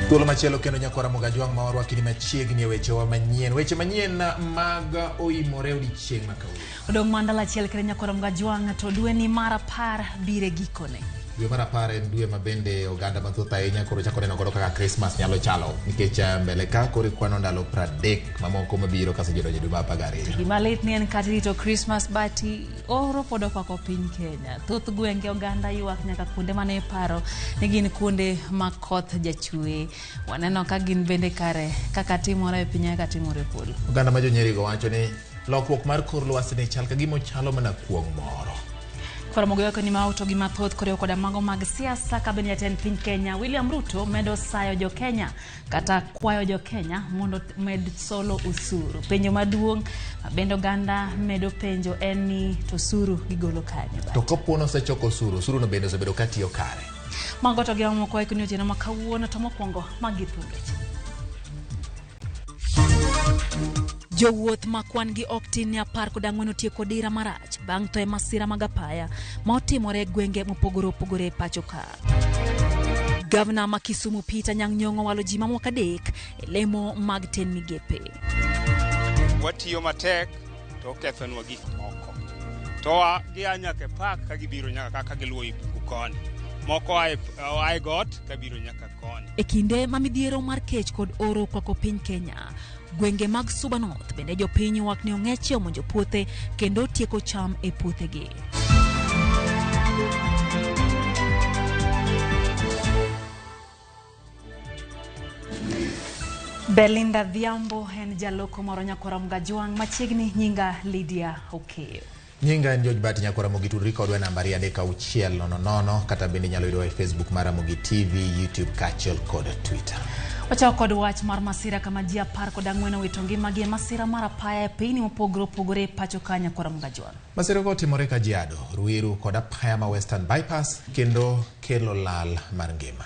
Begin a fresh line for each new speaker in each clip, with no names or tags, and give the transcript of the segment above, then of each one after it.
Thuolo machielo kendo nyakora Mogajwang' ma warwakni machiegni weche wa manyien. Weche manyien mag Oimore odiochieng' ma kawuono.
Odong' mandala achiel kendo nyakora Mogajwang' to dwe ni mar 10 bire gikone.
Dwe mar 10 en dwe ma bende oganda mathoth ahinya koro chako neno godo kaka Christmas nyalo chalo nikech mbele ka koro kwano ndalo 30 mamoko mabiro kasejodo dwe mar 12.
Gima lit ni en katirito Christmas bati oro pod okwako piny Kenya. Thoth gwenge oganda ywak nyaka kuonde mane paro ni gin kuonde ma koth jachwe. Waneno ka gin bende kare kaka timore e piny ka timore polo.
Oganda ma jonyerigo wacho ni lokruok mar kor lwasi ne chal ka gimo chalo mana kuong' moro.
Kora mogoyoko ni mauto gi mathoth kore koda mago mag siasa ka bende jatend piny Kenya William Ruto medo sayo jo Kenya kata kwayo jo Kenya mondo med solo usuru. Penjo maduong' bende oganda medo penjo en ni to usuru gigolo kanye.
To kopono sechoko usuru no bende osebedo katiyo kare.
Mago to gi moko ikni otieno ma kawuono to mokwongo magithungeche. Jowuoth makwan gi oktin ya 14 otieko dira marach bang' to e masira mag apaya ma otimore gwenge mopogore opogore e pacho ka. Gavana ma Kisumu Peter Nyang'nyong'o walo ji mamoko 3 e lemo mag ten migepe.
Watiyo matek to kethonwa gik moko. To gi anyake pak ka gibiro nyaka kaka giluwo ukoni. Moko ai got ka biro nyaka koni.
E kinde ma midhiero mar kech kod oro kwako piny Kenya, gwenge mag Suba North bende jopiny wak ni ong'eche omonjo puothe kendo tieko cham e puothegi. Belinda Dhiambo en jaloko moro nyakora Mogajwang' machiegni nyinga Lydia Okeyo.
Nyinga en George Bati nyakora Ramogi tudri kodwa namba 36000 kata bende nyalo yudo e Facebook mar Ramogi TV, YouTube kaachiel kod Twitter.
Wachako kod wach mar masira kama ji 14 owito ngimagi e masira mar apaya e piny mopogore opogore e pacho ka nyakora Mogajwang'. Masira
go timore Kajiado, Ruiru kod apaya ma Western Bypass kendo kelo lal mar ngima.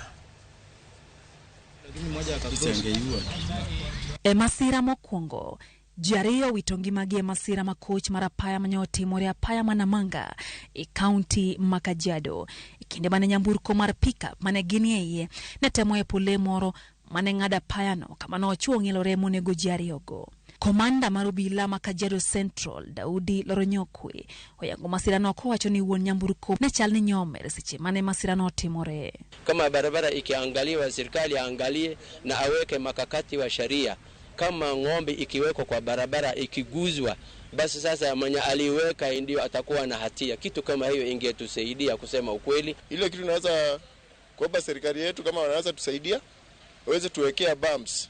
E masira mokwongo ji 2 owito ngimagi e masira makoch mar apaya mane otimore apaya ma Namanga e kaunti ma Kajiado. E kinde mane nyamburko mar pickup mane gini e iye ne temo e pole moro mane ng'ada apaya no kama ne ochuo ng'ilore monego ji 2 go. Komanda mar obila ma Kajiado Central Daudi Loronyokwe oyango masira no kowacho ni wuon nyamburko ne chal ni nyomere seche mane masira no otimore.
Kama barabara ikiangaliwa, serikali aangalie na aweke makakati wa sheria. Kama ng'ombe ikiwekwa kwa barabara ikiguzwa, basi sasa mwenye aliweka ndio atakuwa na hatia. Kitu kama hiyo ingetusaidia kusema ukweli.
Ile kitu naweza kuomba serikali yetu kama wanaweza tusaidia, waweze tuwekea bumps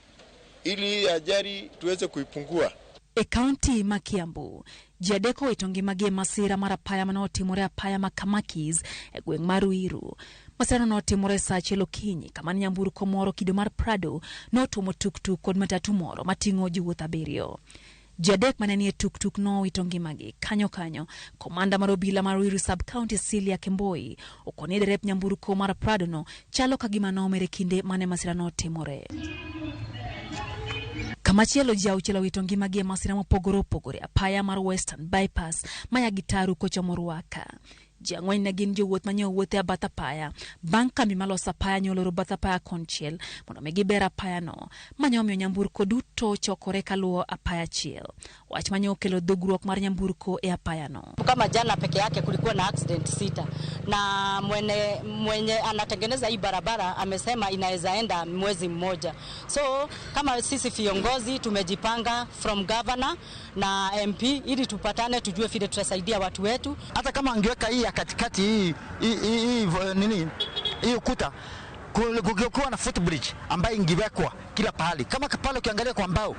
ili ajali tuweze kuipungua.
E kaunti ma Kiambu, Jadeko itongimagi masira mar apaya mane otimore apaya ma Kamakis e gweng' mar Ruiru. Masira no otimore saa 1 okinyi kama nyamburko moro kido mar Prado notuomo tuktuk kod matatu moro mating'o jowuoth 7. Jadek mane nie tuktuk no wito ngimagi kanyo. Komanda mar obila mar Ruiru Sub County Celia Kemboi okoni derep nyamburko mar Prado no chalo kagima nomere kinde mane masira no otimore. Kamachielo ji 6 wito ngimagi e masira mopogore opogore apaya mar Western Bypass maya Gitaru kochomo Ruaka. Ji 4 ne gin jowuoth manye owuothe e bath apaya bang' kambi maloso apaya nyoloro bath apaya konchiel mondo mi giber apaya no manye omiyo nyamburko duto chokore kaluwo apaya chiel. Wach manye okelo dhugruok mar nyamburko e apaya no.
Kama jana peke yake kulikuwa na accident 6 na mwenye anatengeneza hii barabara amesema inaweza enda mwezi mmoja. So kama sisi viongozi tumejipanga from governor na MP ili tupatane tujue vile tutasaidia watu wetu.
Hata kama angeweka hii katikati hii ukuta kungekuwa na footbridge ambayo ingewekwa kila pahali. Kama pale ukiangalia kwa mbao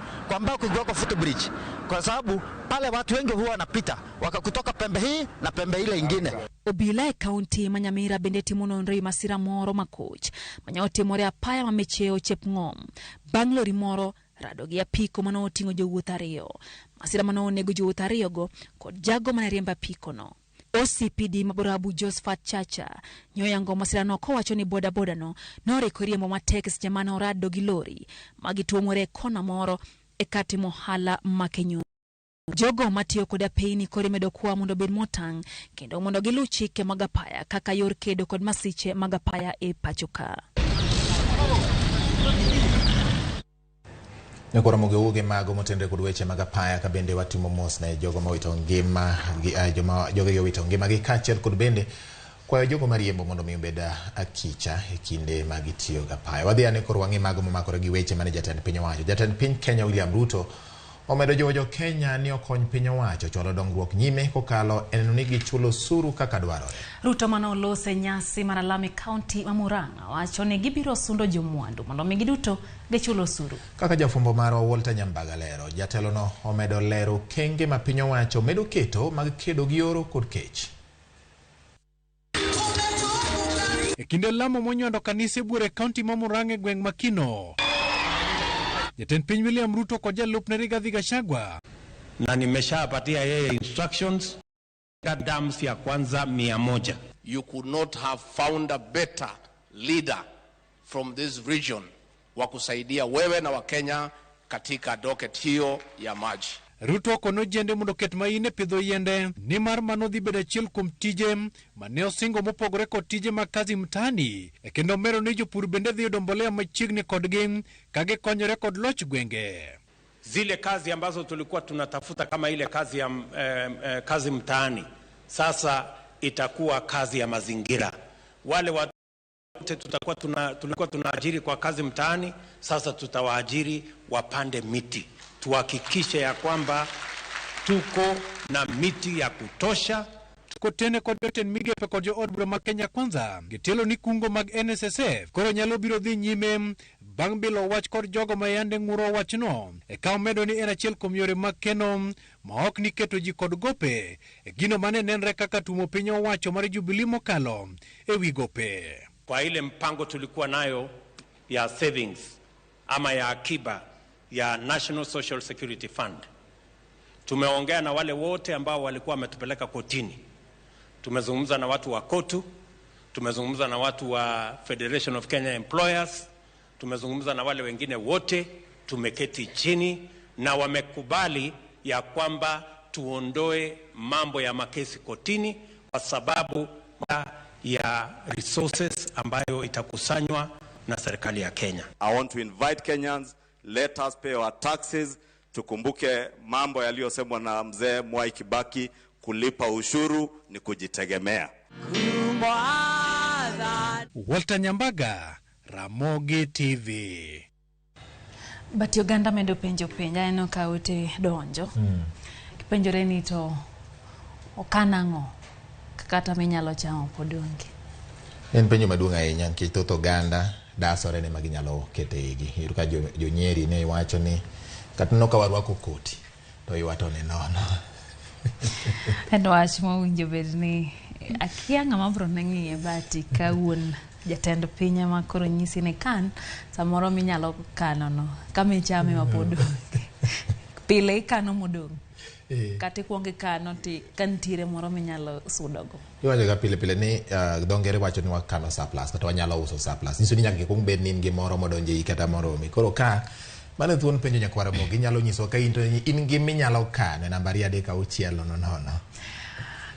kungewekwa footbridge kwa sababu pale watu wengi huwa wanapita kutoka pembe hii na pembe ile ingine.
Obila e kaunti manyamira bende timo nonro masira moro makoch manya otimore apaya mamecheo Chepng'om bang' lori moro rado gi apiko mane oting'o jowuoth 2. Masira mane onego jowuoth 2 go kod jago mane riembo apiko no. OCPD Maborabu Josephat Chacha nyoyango masira no kowacho ni boda no noriko riembo matek seche mane orado gi lori magituomore kona moro e kati mohala makenyu. Jogo matiyo koda peini kore medo kuwa mondo bed motang' kendo mondo gilu chike magapaya kaka yor kedo kod masiche magapaya e pachoka.
Nekora mogeuge mago motendre kod weche mag apaya ka bende watimo mos na jogo mawito ngima jogo yowito ngima gi kachiel kod bende kwayo jogo mariembo mondo mi obed akicha e kinde mag tiyo ga apaya. Wadhi ane kor wangi mago momakore gi weche mane jatend piny owacho. Jatend piny Kenya William Ruto omedo jo Kenya ni okony piny owacho cholo dongruok nyime kokalo en ni gichulo osuru kaka dwarore.
Ruto manolose nyasi mar Alami County ma Murang'a wacho ni gibiro sundo jomwandu mondo mi giduto gichulo osuru.
Kaka jafumbo marwa Walter Nyambaga lero, jatelo no omedo lero kenge ma piny owacho medo keto mag kedo gi oro kod kech.
E kinde lamo monyondo kanise Buore County ma Murang'a gweng Makino, jatend piny William Ruto kwa jalupne Rigathi Gachagua
na nimeshapatia yeye instructions dams ya kwanza 100.
You could not have found a better leader from this region wa kusaidia wewe na Wakenya katika docket hiyo ya maji.
Ruto kono jende mondo ket maine pidho yende ni mar mano dhi bedo achiel kuom tije mane osingo mopogore kod tije mag kazi mtani e kendo mero ni jopur bende dhi yudo mbolea machiegni kodgi ka gikonyore kod loch gwenge.
Zile kazi ambazo tulikuwa tunatafuta kama ile kazi ya kazi mtaani sasa itakuwa kazi ya mazingira. Wale wote tulikuwa tunaajiri kwa kazi mtaani sasa tutawaajiri wapande miti. Tuhakikishe ya kwamba tuko na miti ya kutosha.
Tuko tene kod jotend migepe kod jo od bura ma Kenya Kwanza gitelo ni kungo mag NSSF koro nyalo biro dhi nyime bang' bilo wach kod jogo ma yande ng'uro wachno e ka omedo ni en achiel kuom yore mag keno ma ok ni keto ji kod gope e gino mane nenre kaka tumo piny owacho mar Jubilee mokalo e wi gope.
Kwa ile mpango tulikuwa nayo ya savings ama ya akiba ya National Social Security Fund, tumeongea na wale wote ambao walikuwa wametupeleka kotini. Tumezungumza na watu wa KOTU, tumezungumza na watu wa Federation of Kenya Employers, tumezungumza na wale wengine wote, tumeketi chini na wamekubali ya kwamba tuondoe mambo ya makesi kotini kwa sababu ya resources ambayo itakusanywa na serikali ya Kenya.
I want to invite Kenyans, let us pay our taxes. Tukumbuke mambo yaliyosemwa na mzee Mwai Kibaki, kulipa ushuru ni kujitegemea.
Walter Nyambaga, Ramogi TV.
But Uganda medo penjo penja eno kaute donjo. Kipenjore ni to okanango kata minyalo chamo podongi.
En penjo maduong' ahinya nikech thoth oganda dasore ne maginyalo kete igi. Iyudo ka jonyeri ne wacho ni kata no ka warwako koti to iwato ne nono.
En wach mowinjo bed ni akia ng'ama bro nang'iye bati kawuon jatend piny ma koro nyisi ne kan samoro minyalo kano no kama ichame mapodong. Pile ikano modong. Kati kuonge kano ti kantire moro minyalo sudogo.
Iwacho ga pile ni dongere wacho ni wakano surplus kata wanyalo uso surplus. Niso ni nyaka kung bed ni ngi moro modonje kata moro mi. Koro ka mane thuon penjo nyakwara mogi nyalo nyiso ka in gi minyalo kano nambari 360.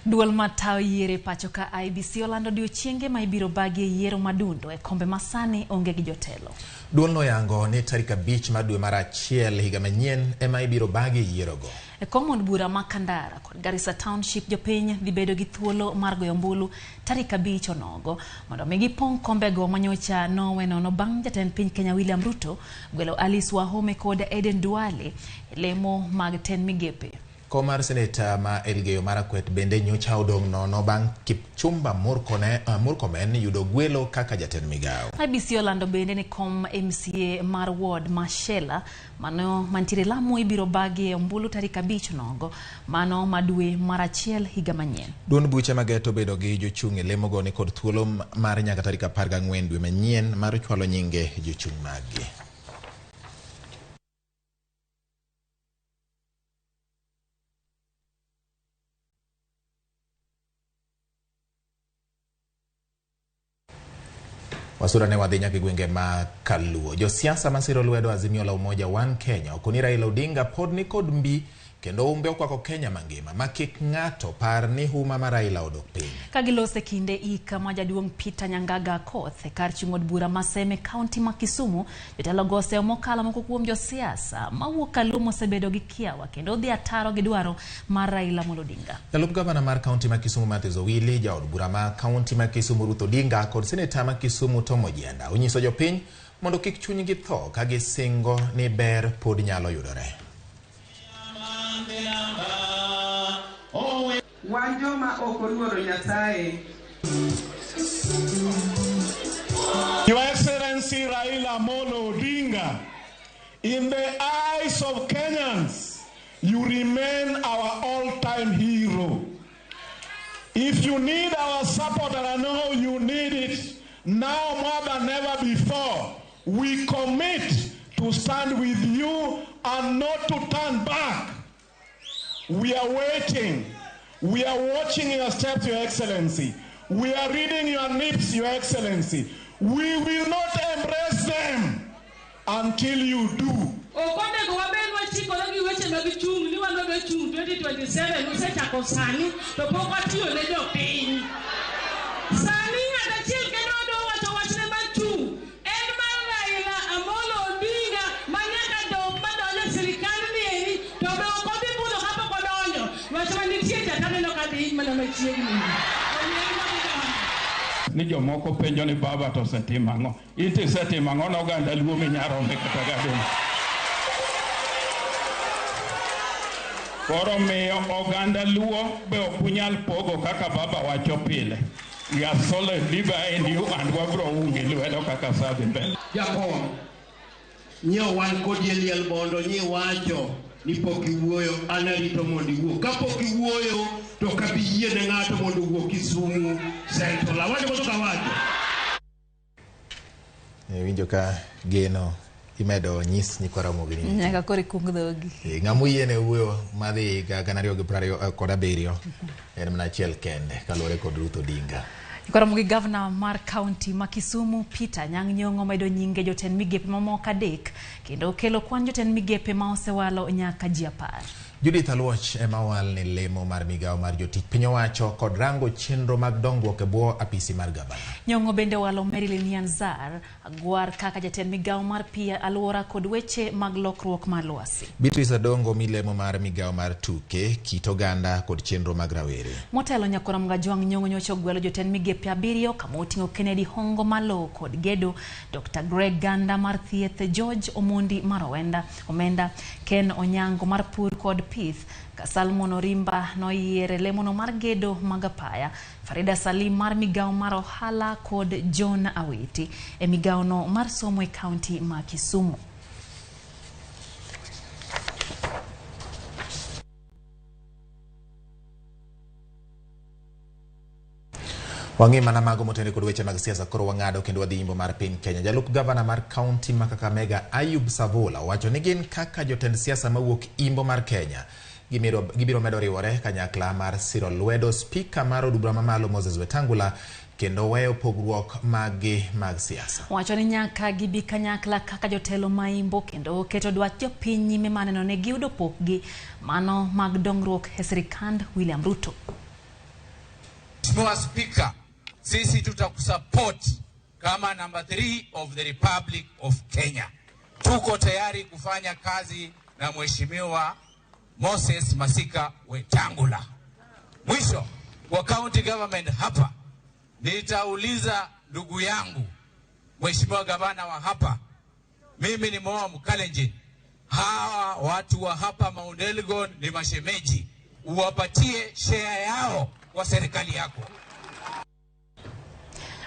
Duol matao yiere pacho ka IBC olando odiochienge ma ibiro bagi yiero madundo e kombe masani onge gi jotelo.
Duol no yango ni tarik 5 mar dwe mar achiel higa manyien ema ibiro bagi yiero go.
E komod bura ma Kandara kod Garissa Township jopiny dhi bedo gi thuolo mar goyo ombulu tarik 5 onogo mondo mi gipong kombe go manyocha nowenono bang' jatend piny Kenya William Ruto gwelo Alice Wahome kod Eden Duale lemo mag ten migepe.
Komar Seneta ma Elgeyo Marakwet bende nyocha odong' nono bang' Kipchumba Murkomen yudo gwelo kaka jatend migao.
IBC olando bende ni kom MCA mar ward Mashela mano mantiere Lamu ibiro bagi ombulu tarik 5 nogo mano madwe mar achiel higa manyien.
Duond buche mageto bedo gi jochung' e lemo go ni kod thuolo mar nyaka tarik 14 dwe manyien mar chwalo nyinge jochung' maggi. Wasura ne wadhi nyaka gwenge ma Kaluo. Josiasa masiro lwedo Azimio la Umoja One Kenya okoni Raila Odinga pod ni kod mbi kendo umbe okwako Kenya mangima makik ng'ato par ni huma mar Raila odok piny.
Kagilose kinde ika ma jaduong' Peter Nyangaga Koth e kar chung'od bura maseme kaunti ma Kisumu, jotelo gose mokalo moko kuom josiasa mawuok Kalumo osebedo gi kiawa kendo dhi ataro gi dwaro mar Raila Odinga.
Jalup gavana mar kaunti ma Kisumu Matthew Owili, jaod bura ma kaunti ma Kisumu Ruth Odinga kod seneta ma Kisumu Tom Ojienda onyiso jopiny mondo kik chunygi tho ka gisingo ni ber pod nyalo yudore.
Your Excellency Raila Amolo Odinga, in the eyes of Kenyans, you remain our all-time hero. If you need our support, and I know you need it now more than ever before, we commit to stand with you and not to turn back. We are waiting. We are watching your steps, Your Excellency. We are reading your lips, Your Excellency. We will not embrace them until you do. Ni jomoko penjo ni baba to setimango inte setimango no ganda luo minyarome kata gadon koro miyo oganda luo be okunyal pogo kaka baba wacho pile. We are solidly behind you and wabro ungi lwedo kaka sabi mbele
jakom nyo wan kodieliel bondo nyi wacho ni pok iwuoyo anarito mondo iwuo kapok iwuoyo to kabiye ne ng'ato mondo wuo Kisumu Central awacho mondo kawacho
winjo ka geno imedo nyis ni Ramogi ni
nyaka kori kung dhogi
ng'amu yiene wuoyo madhi ga 2027 en mana achiel kende kalore kod Ruth Odinga.
Ramogi Governor mar County ma Kisumu Peter Nyang'nyong'o medo nyinge jotend migepe mamoko adek kendo kelo kwan jotend migepe ma osewalo nyaka ji 10.
Judith Aluoch emawal ni lemo mar migao mar jotich piny owacho kod rango chenro mag dongruok e bwo apisi mar gavana.
Nyong'o bende walo Marilyn Nyanzar agwar kaka jatend migao mar pia alwora kod weche mag lokruok mar lwasi.
Beatrice Adongo milemo mar migao mar tuke, kit oganda kod chenro mag rawere.
Motelo Nyakora Mgajwang' Nyong'o nyocha ogwelo jotend migepe 7 kama oting'o Kennedy Hongo Malo kod Gedo, Dr. Greg Ganda mar thieth, George Omondi mar Omenda, Ken Onyango mar pur kod pith, Salmon Orimba noyiere lemono mar gedo magapaya, Farida Salim mar migao mar ohala kod John Awiti e migao no mar somo e kaunti ma Kisumu.
Wangi mana mago motende kod weche mag siasa koro wang'ado kendo wadhi yimbo mar piny Kenya. Jalup gavana mar kaunti ma Kakamega Ayub Savola wacho ni gin kaka jotend siasa mawuok imbo mar Kenya gibiro medo riwore kanyakla mar siro lwedo spika mar od bura mamalo Moses Wetangula kendo weyo pogruok mag siasa.
Wacho ni nyaka gibi kanyakla kaka jotelo maimbo kendo keto dwach jopiny nyime maneno ne giyudo pokgi mano mag dongruok e sirikand William Ruto.
Mheshimiwa Spika, sisi tutakusupport kama number 3 of the Republic of Kenya. Tuko tayari kufanya kazi na Mheshimiwa Moses Masika Wetangula. Mwisho, kwa county government hapa, nitauliza ndugu yangu Mheshimiwa gavana wa hapa, mimi ni Moa Mkalenjin. Hawa watu wa hapa Mount Elgon ni mashemeji, uwapatie share yao kwa serikali yako.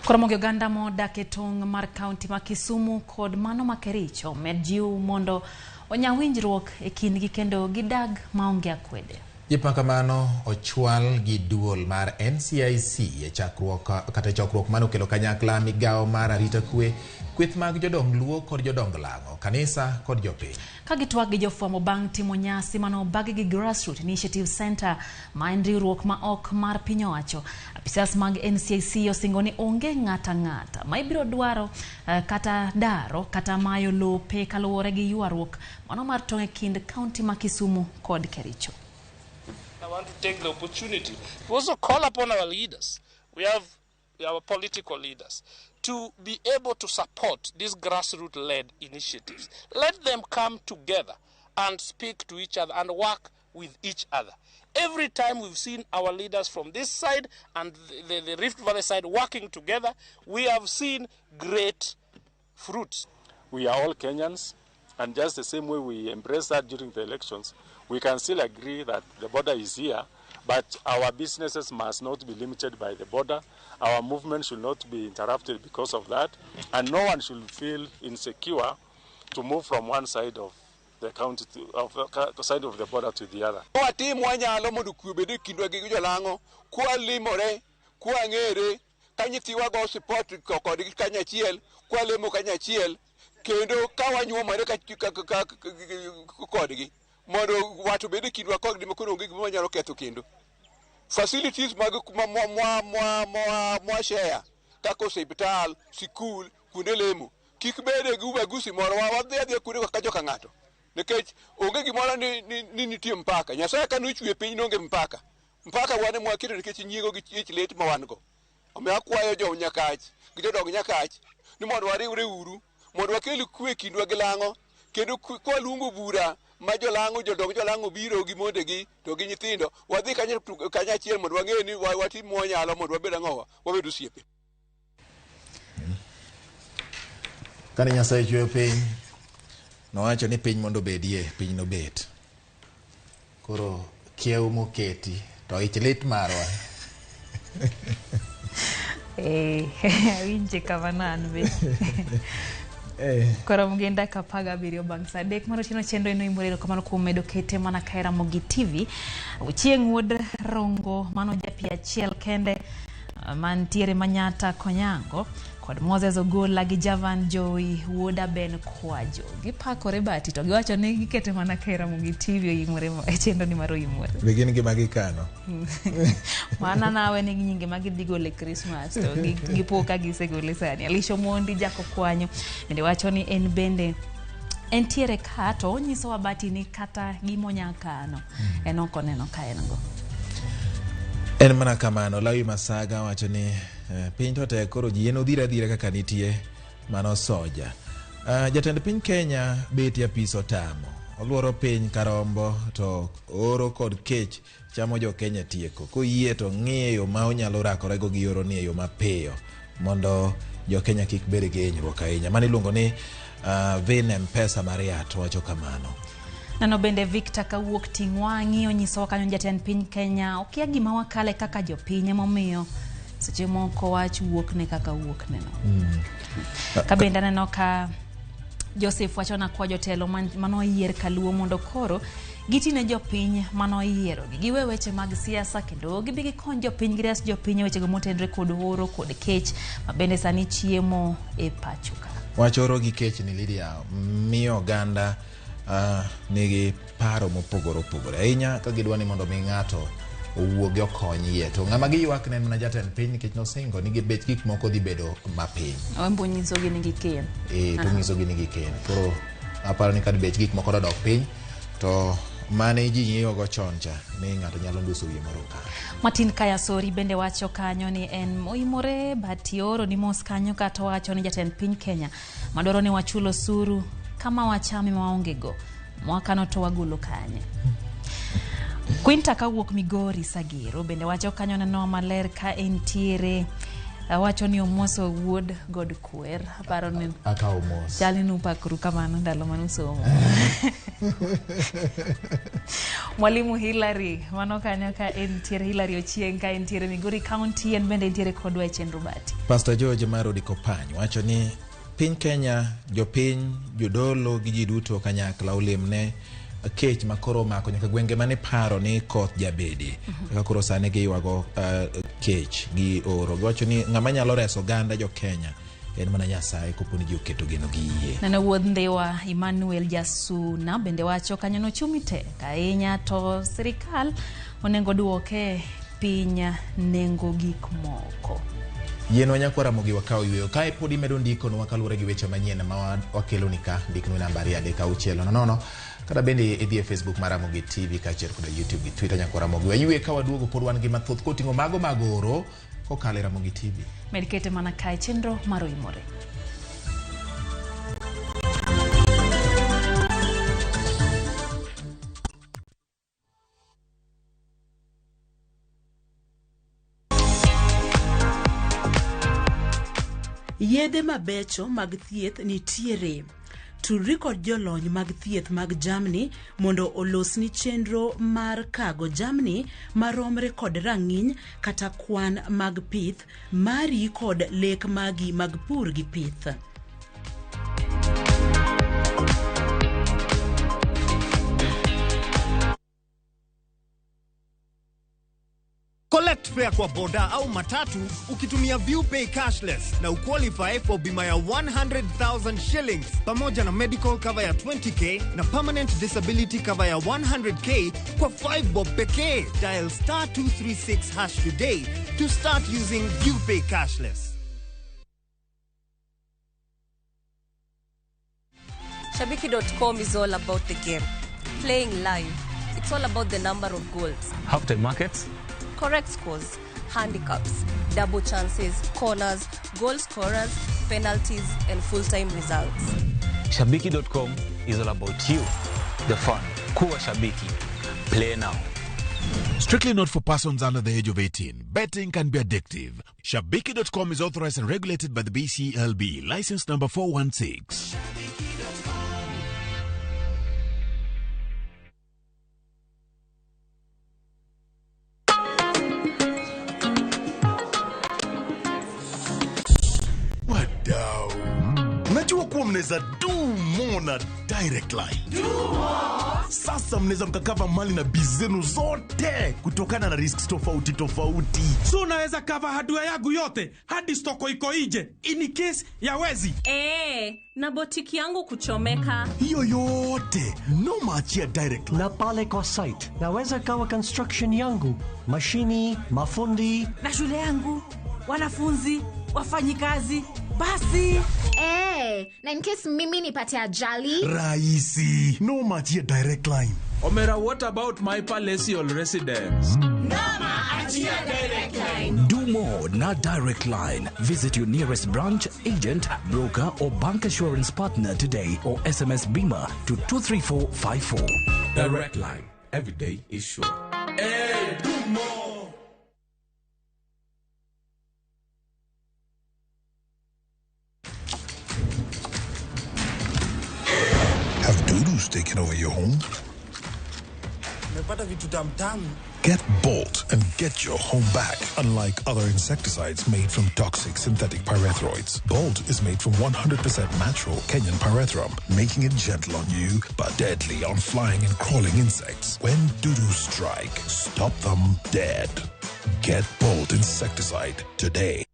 Ramogi oganda modak e tong' mar kaunti ma Kisumu kod mano ma Kericho med jiw mondo onya winjruok e kindgi kendo gidag maonge akwede.
Jipakamano ochwal gi duol mar NCIC e chakruok mano kelo kanyakla migao mar arita kwe kweth mag jodong luo kod jodong lango kanisa kod jopiny
kagitwag gi jofwambo bang' timo nyasi mano bagi gi Grassroots Initiative Center ma en riwruok ma ok mar piny owacho. Apisas mag NCIC osingo ni onge ng'ata ma ibiro dwaro kata daro kata mayo lope kaluwore gi ywaruok mano mar tong' e kind kaunti ma Kisumu kod Kericho.
I want to take the opportunity to also call upon our leaders. We have our political leaders to be able to support these grassroots-led initiatives. Let them come together and speak to each other and work with each other. Every time we've seen our leaders from this side and the Rift Valley side working together, we have seen great fruits.
We are all Kenyans, and just the same way we embrace that during the elections, we can still agree that the border is here, but our businesses must not be limited by the border. Our movement should not be interrupted because of that, and no one should feel insecure to move from one side of the county to side of the border to the other.
Facilities share kako hospital school kundelemo kikbede guba gusi moro wadhi kure kajo kangato nekech onge gimoro ni nitie mpaka Nyasaye kanu chwe piny nonge mpaka wane mwakiro nikech nyiego gi ich let ma wan go ome akwayo jo nyakach gi jodong nyakach ni mondo wariwre uru mondo wakel kwe kindwa gi lango kendo kwa lungo bura ma jolango jodong jolango biro gi mondegi to gi nyithindo wadhi kanya chiel mondo wang'e ni watim mwanyalo mondo wabed ang'owa wabed osiepe.
Kane Nyasaye chweyo piny nowacho ni piny mondo bedie piny nobet. Koro kiew moketi to ich lit marwa.
Winje kavanan be. Kora mugenda kapaga birio bang sadek mano chino chendo ino Oimore kamano kumedo kete mana ka RAMOGI TV uchieng' wuod rongo mano japi achiel kende mantiere Manyata Konyango kod Moses Ogola gi Javan Joey wuoda Ben Kwajo gipakore bati to giwacho ni gikete mana ka RAMOGI TV Oimore e chendo ni mar Oimore
begin gi magikano
mana nawe ni nyinge magidhi gole Christmas to gipoka gisegole sani Alisho Mondi Jako Kwanyo bende wacho ni en bende entiere ka to onyiso wabati ni kata gimonyakano enoko neno ka en go
en mana kamano Lawi Masaga wacho ni piny to te koro ji eno dhira kaka nitie mano soja. Jatend piny Kenya beti apiso tamo oluoro piny karombo to oro kod kech chamo jo Kenya tieko koyie to ng'eyo ma onyalo rakore go gi oro ni yo mapiyo mondo jo Kenya kik bed gi hinyruok ahinya mani luongo ni Vin M-Pesa Maria to wacho kamano.
Nano bende Victor kawuok Tingwangi onyiso kanyo jatend piny Kenya okia gima wakale kaka jopiny momiyo seche moko wach wuok ne kaka wuok neno. Kabenda neno ka Joseph wacho na kwa jotelo mano yier kaluo mondo koro gitine jopiny mano yiero giwe weche mag siasa kendo gibigi kon jopiny gires jopiny weche gomotendre kod oro kod kech mabende sani chiemo e pachuka.
Wacho oro gi kech ni Lydia miyo ganda nigi paro mopogore ahinya ka gidwani mondo mi ng'ato owuogi okonyie to ng'ama giywak ne mana jatend piny nikech nosingo ni gibet gik moko dhi bedo mapiny.
Wembo nyiso gi ni giken.
To nyiso gi ni giken. Koro aparo ni kad bet gik moko dok piny to mane ji ng'iyo go choncha ni ng'ato nyalo nduso wiye moro ka.
Martin Kaya Sori bende wacho kanyo ni en Oimore batioro ni mos kanyo kato wacho ni jatend piny Kenya madwaro ni wachulo suru kama wachami maonge go mwaka no to wagolo kanye. Quinta kawuok Migori Sagiro bende wacho kanyo neno maler ka entiere wacho ni omoso wuod God Kwer aparo ni
aka omos
chali nupakru kamano ndalo manusomo. Mwalimu Hillary mano kanyo ka entiere Hillary Ochieng ka entiere Migori County en bende entiere kodwa e chenro bati.
Pastor George Marodi Kopany wacho ni piny Kenya jopiny jodolo gi ji duto kanyakla olemne kech makoro mako nyaka gwenge mane paro ni koth jabedi kaka koro sane gi wago kech gi oro gocho ni ng'ama nyalo reso ganda jo Kenya en mana Nyasaye koponi ji oketo geno gi yie.
Nene wuodh Ndhiwa Emmanuel Jasuna bende wacho kanyo no chumi tek ahinya to sirikal onengo duoke piny nengo gik moko.
Yien wanyako Ramogi wakao yweyo kae podi medo ndiko no wakalure gi weche manyien ma wakelo ni ka ndikno namba 3 kada bende edhi Facebook mar Ramogi TV kaachiel kod YouTube gi Twitter nyako Ramogi waywe ka waduogo pod wan gi mathoth koting'o mago magoro kokale Ramogi TV.
Medikete mana kae chenro mar Oimore.
Yedhe mabecho mag thieth nitiere. Tudri kod jolony mag thieth mag jamni mondo olosni chenro mar kago jamni maromre kod rang'iny kata kwan mag pith mari kod lek magi mag pur gi pith.
Collect fare kwa boda au matatu ukitumia ViewPay cashless na uqualify for bima ya 100,000 shillings pamoja na medical cover ya 20k na permanent disability cover ya 100k kwa 5 bob pekee. Dial *236# today to start using ViewPay cashless.
Shabiki.com is all about the game. Playing live. It's all about the number of goals.
Halftime markets.
Correct scores, handicaps, double chances, corners, goal scorers, penalties, and full-time results.
Shabiki.com is all about you, the fun. Kuwa Shabiki. Play now.
Strictly not for persons under the age of 18. Betting can be addictive. Shabiki.com is authorized and regulated by the BCLB. License number 416. Unajua kuwa mnaweza do more na direct line. Sasa mnaweza mkakava mali na bizenu zote kutokana na risks tofauti tofauti.
So unaweza cover hardware yangu yote hadi stoko iko nje in case ya wezi.
Na botiki yangu kuchomeka.
Hiyo yote no maachia direct line.
Na pale kwa site naweza kawa construction yangu, mashini, mafundi
na shule yangu, wanafunzi, wafanyikazi. Basi
na in case mimi nipate ajali
rahisi no maachia direct line.
Omera, what about my palatial residence?
Nama achia direct line.
Do more na direct line. Visit your nearest branch, agent, broker or bank assurance partner today or SMS Bima to 23454.
Direct line. Every day is sure. Do more.
Have doodles taken over your home? Get Bolt and get your home back. Unlike other insecticides made from toxic synthetic pyrethroids, Bolt is made from 100% natural Kenyan pyrethrum, making it gentle on you but deadly on flying and crawling insects. When doodles strike, stop them dead. Get Bolt insecticide today.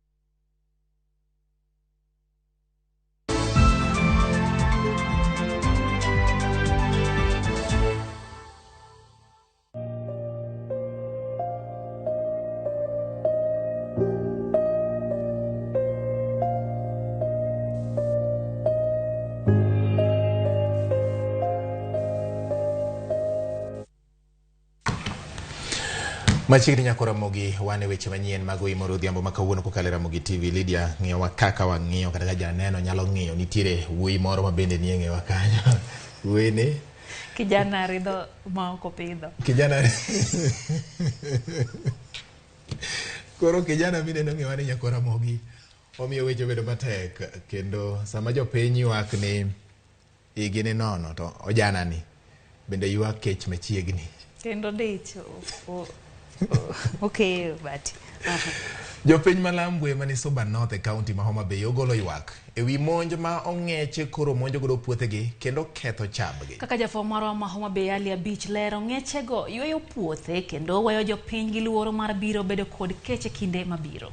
Machiegni nyako Ramogi wane weche manyien mag Oimore odhiambo makawuono kokale Ramogi TV. Lydia ng'iyo wa kaka wang'iyo kata janeno nyalo ng'iyo nitiere wuoyi moro mabende nie ng'ewa kanyo. Wene
kijana ridho ma ok opidho.
Kijana koro kijana mineno ng'ewa ni nyako Ramogi omiyo weche bedo matek kendo sama jopiny ywak ni igini nono to ojana ni bende ywak kech machiegni
kendo dicho. Okay, but
Jopiny malambwe mani Suba North e kaunti ma Homa Bay ogolo ywak ewi monj ma ong'eche koro monjo godo puothegi kendo ketho chambgi.
Kaka jafwambo marwa ma Homa Bay Ali Beach lero, ng'echego yweyo puothe kendo weyo jopiny gi luoro mar biro bedo kod keche kinde mabiro.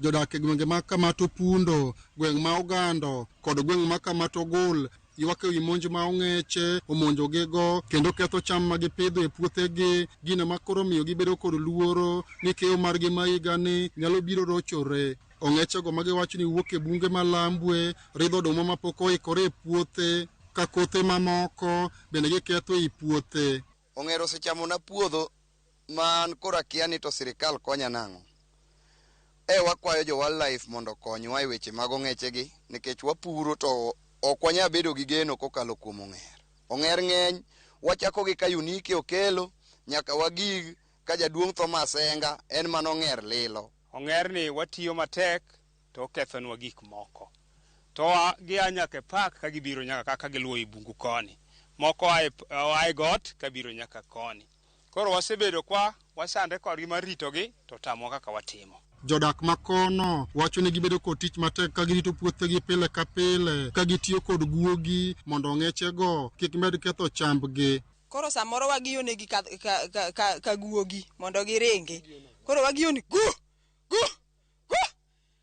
Jodak e gwenge ma Kamato Pundo, gweng' ma Ogando kod gweng' ma Kamato Gul ywak ewi monj ma ong'eche omonjogego kendo ketho cham ma gipidho e puothegi, gino ma koro miyo gibedo kod luoro ni keyo margi ma higani nyalo biro rochore. Ong'echego ma giwacho ni wuok e bunge malambwe ridho oduma mapok oikore e puothe ka kothe mamoko bende giketho e puothe.
Ong'ero osechamona puodho man koro akia ni to sirikal konya nang'o. Wakwayo jo wildlife mondo konywa e weche mag ong'echegi nikech wapuro to ok wanya bedo gi geno kokalo kuom ong'er. Ong'er ng'eny, wachako gi ka Unike Okelo nyaka wagig ka jaduong' Thomas Enga en man ong'er lilo.
Ong'er ni watiyo matek to okethonwa gik moko. To gia nyaka e park ka gibiro nyaka kaka giluwo i bungu koni. Moko ae got ka biro nyaka koni. Koro wasebedo kwa wasande kodgi mar ritogi to tamo kaka watimo.
Jodak makono wacho ni gibedo kod tich matek ka girito puothegi pile ka pile ka gitiyo kod guogi mondo ong'echego kik med ketho chambgi.
Koro samoro wagiyo negi ka guogi mondo giringi. Koro wagiyo ni gu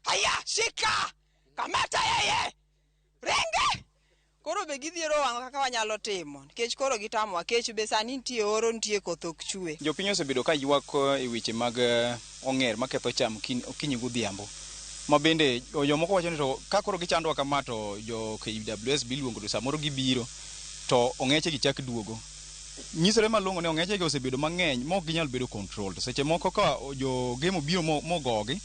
haya shika kamata yeye renge. Koro be gidhiero wang'o kaka wanyalo timo nikech koro gitamo kech be sani nitie oro nitie koth ok chwe.
Jopiny osebedo ka ywak e weche mag ong'er maketho cham okinyi godhiambo. Ma bende jomoko wacho ni to ka koro gichandwa kama to jo KWS biluongo to samoro gibiro to ong'eche gi chak duogo. Nyisore malong'o ne ong'eche gi osebedo mang'eny ma ok ginyal bedo control. To seche moko ka jo gemo biro mogogi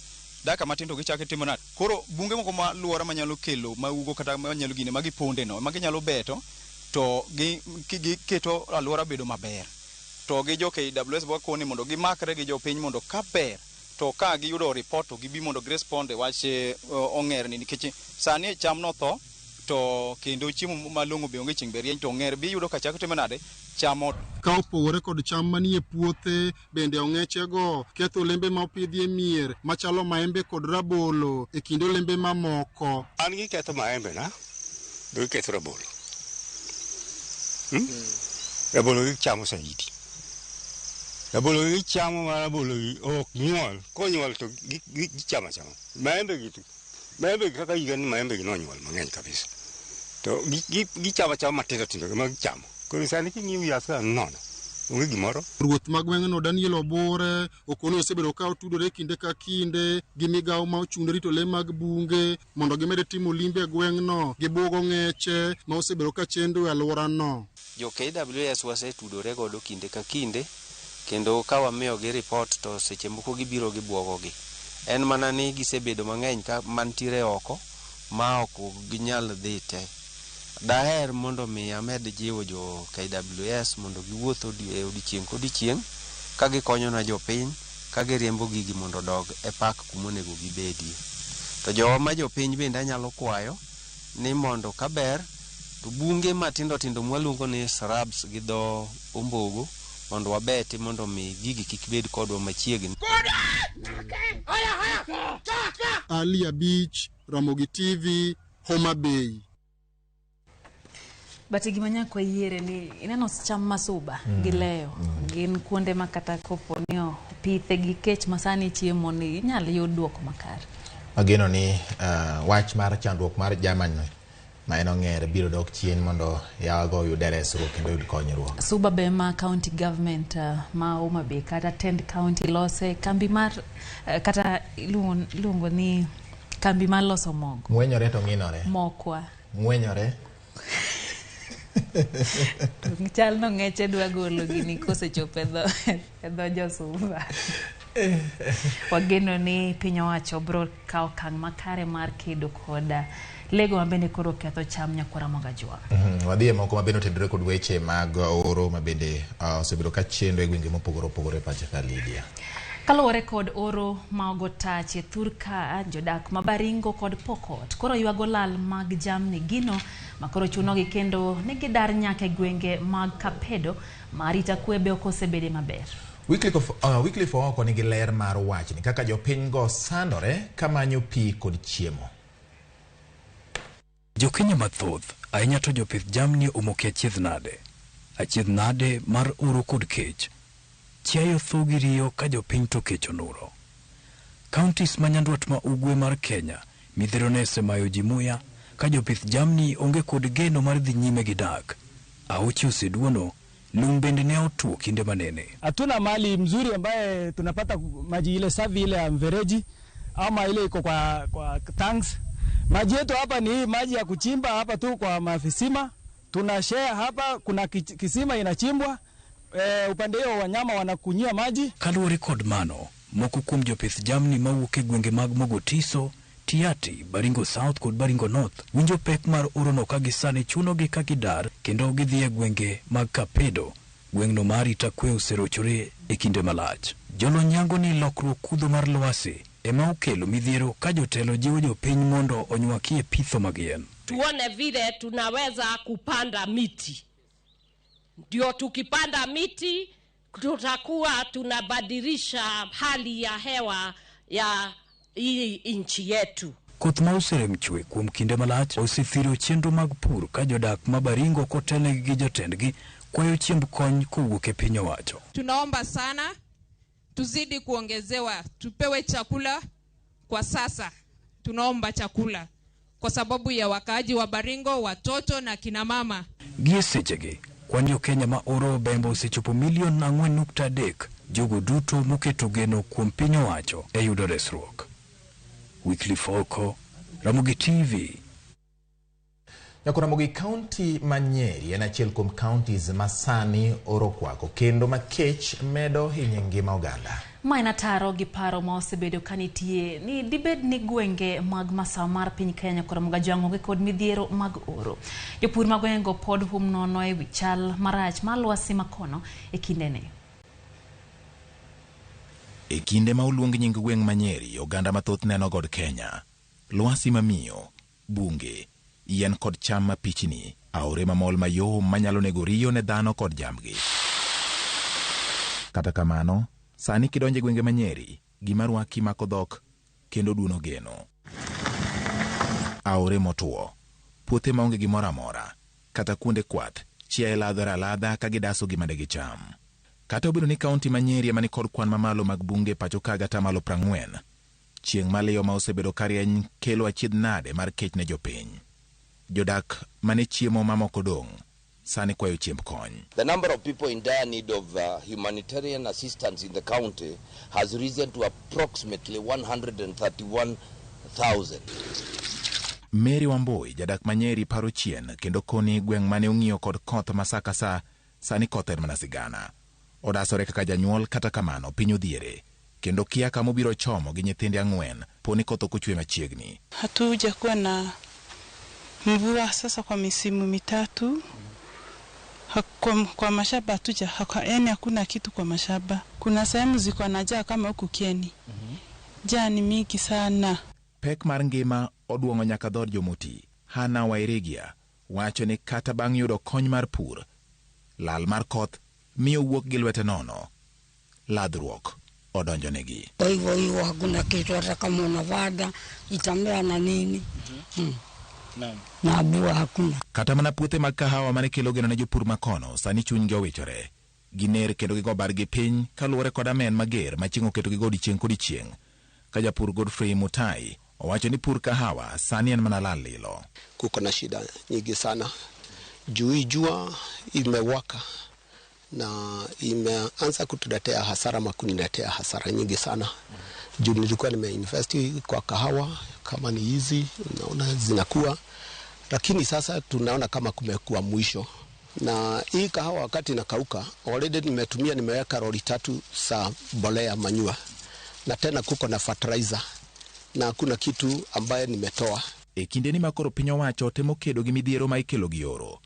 daka matindo gichake timo nat. Koro bunge moko ma luora manyalo kelo maugo kata manyalo gine magiponde no maginyalo beto to giketo aluora bedo maber. To gi jo KWS wakoni mondo gimakre gi jopiny mondo ka ber to ka giyudo report to gibi mondo responde wache ong'er ni nikech sani cham no tho to kendo chiemo malong'o be onge chieng' berieny to ong'er bi yudo ka chako timo nade chamo.
Ka opogore kod cham manie puothe bende ong'echego ketho olembe ma opidhi e mier machalo maembe kod rabolo e kinde olembe mamoko.
An giketho maembe na be giketho rabolo. Rabolo gichamo saidi. Rabolo gichamo ma rabolo ok nyuol. Konyuol to gichamo chama. Maembe gitu. Maembe kaka higani maembe gi nonyuol mang'eny kabisa. To gichamo chama matindo tindo ma gichamo. Koro sani king'iyo yasa nono. Onge gimoro.
Ruoth ma gweng'no Daniel Obore okono osebedo ka otudore kinde ka kinde gi migawo ma ochung' rito le mag bunge mondo gimed timo limbe e gweng'no gi buogo ng'eche ma osebedo ka chendo e alworano.
Jo KWS wasetudore godo kinde ka kinde kendo ka wamiyogi report to seche moko gibiro gi buogogi. En mana ni gisebedo mang'eny ka mantiere oko ma ok ginyal dhi te. Daher mondo mi amed jiwo jo KWS mondo giwuotho e odiechieng' kodiechieng' ka gikonyo na jopiny ka giriembo gigi mondo dog e park kumonego gibedie. To jowa ma jopiny bende anyalo kwayo ni mondo ka ber to bunge matindo tindo mwaluongo ni shrubs gi dho ombogo mondo wabeti mondo mi gigi kik bed kodwa machiegni.
Ali Beach, Ramogi TV, Homa Bay.
But gima nyako yiere ni ineno cham ma Suba gileyo gin kuonde makata kopo ni pithe gi kech masani chiemo ni inyalo yud duoko makare.
Ageno ni wach mar chandruok mar jamani ma en ong'er biro dok chien mondo yago yud resruok kendo yud konyruok.
Suba be ma county government ma Homa Bay kata Tend County lose kambi mar kata luongo ni kambi mar loso mogo.
Ng'wenyore to ng'inore.
Mokwa.
Ng'wenyore.
Chal no ng'eche dwa golo gini kosechopo e dho jo Suba. Wageno ni piny owacho bro kawo okang' makare mar kedo koda lego mabende koro ketho cham nyakwara magajwa.
Wadhiye moko mabende otendore kod weche mag oro mabende osebedo ka chendo e gwenge mopogore opogore pacha ka Lydia.
Kaluwore kod oro ma ogotache Thurka, jodak mabaringo kod Pokot koro ywago lal mag jamni gino makoro chunogi kendo negidar nyaka gwenge mag Kapedo marita kwebe okosebede maber.
Wycliffe oko nigi ler mar wachni kaka jopiny go sandore kamanyo pi kod chiemo.
Jokenya mathoth ahinya to jopith jamni omoke achiedh nade mar oro kod kech. Chiayo thogi riyo ka jopiny to kech onuro. Counties manyandwat ma ugwe mar Kenya midhero nese mayo jimuya ka jopith jamni onge kod geno mar dhi nyime gi dak. Auchi oseduono lum bende ne otuo kinde manene.
Hatuna mali mzuri ambaye tunapata maji ile safi ile ya mfereji ama ile iko kwa tanks. Maji yetu hapa ni maji ya kuchimba hapa tu kwa mafisima. Tuna share hapa, kuna kisima inachimbwa. Upande hiyo wanyama wanakunyia maji.
Kaluwore kod mano, moko kuom jopith jamni mawuok e gwenge mag Mogotiso, Tiati, Baringo South kod Baringo North winjo pek mar orono ka gisane chunogi ka gidar kendo gidhi e gwenge mag Kapedo. Gwengno mar Itakwe oserochore e kinde malach. Jolony yango ni lokruok kudho mar lwasi ema okelo midhiero ka jotelo jiwo jopiny mondo onywakie pitho mag yien.
Tuone vile tunaweza kupanda miti. Ndio tukipanda miti tutakuwa tunabadilisha hali ya hewa ya hii nchi yetu.
Koth ma oseremchwe kuom kinde malach osethiro chenro mag pur ka jodak mabaringo kotelnegi gi jotendgi kwayo chiemb kony kowuok e piny owacho.
Tunaomba sana tuzidi kuongezewa, tupewe chakula kwa sasa. Tunaomba chakula kwa sababu ya wakaaji wa Baringo, watoto na kina mama.
Gie sechegi kwan jokenya ma oro bembo osechopo milion 4.3 jogo duto moketo geno kuom piny owacho e yudo resruok. Wycliffe Oko, Ramogi TV.
Ramogi County Manyeri en achiel kuom counties masani oro kwako kendo makech medo hinyo ngima oganda.
Maina taro gi paro ma osebedo kanitie ni dibed ni gwenge mag masawa mar piny Kenya kora mga jango kod midhiero mag oro. Jopur mag gwengo pod hum nono e wichal marach ma lwasi makono e kindene.
E kinde ma uluong nying gweng Manyeri, oganda mathoth neno god Kenya. Lwasi mamiyo, bunge, yien kod cham mapichni, aore mamol mayom manyalo nego riyo ne dhano kod jamgi. Kata kamano, sani kidonje gwenge Manyeri, gima rwaki mako dhok kendo duono geno. Aore motuo, puothe maonge gimoro amora, kata kuonde kwath, chiaye ladhora ladha ka gidaso gima de gicham. Kata obedo ni kaunti Manyeri ema ni kod kwan mamalo mag bunge pacho kaga tamalo 40, chieng' maliyo ma osebedo karieny kelo achiedh nade mar kech ne jopiny. Jodak mane chiemo mamoko dong' sani kwayo chiemb kony.
The number of people in dire need of humanitarian assistance in the county has risen to approximately 131,000.
Mary Wamboi, jadak Manyeri paro chien kendo koni gweng' mane ong'iyo kod koth masaka sa sani koth en mana sigana. Odasore kaka janyuol kata kamano piny odhiere kendo kia kama obiro chomo gi nyithinde 4 poni koth ok ochwe machiegni.
Hatujakuwa na mvua sasa kwa misimu mitatu. Kwa mashamba yani hakuna kitu kwa mashamba. Kuna sehemu ziko na jaa kama huku Kieni. Jaa ni mingi sana.
Pek mar ngima oduongo nyaka dhod jomoti. Hana Wairigia wacho ni kata bang' yudo kony mar pur, lal mar koth miyo wuok gi lwete nono. Ladhruok odonjo negi.
Hivyo hakuna kitu hata kama unavada itamea na nini. Na abua hakuna.
Kata mana puothe mag kahawa mane kelo geno ne jopur makono sani chunygi owichore. Giner kendo gigo bargi piny kaluwore kod amen mager machingo keto gigo odichieng' kod chieng'. Ka japur Godfrey Mutai owacho ni pur kahawa sani en mana lal lilo.
Kuko na shida nyingi sana. Jua imewaka na imeanza kutuletea hasara makuniletea hasara nyingi sana. Juu nilikuwa nimeinvest kwa kahawa kama ni hizi unaona zinakuwa, lakini sasa tunaona kama kumekuwa mwisho. Na hii kahawa wakati inakauka already nimeweka lori 3 za mbolea manyua, na tena kuko na fertilizer na kuna kitu ambaye nimetoa.
E kinde ni makoro piny owacho temo kedo gi midhiero ma ikelo gi oro.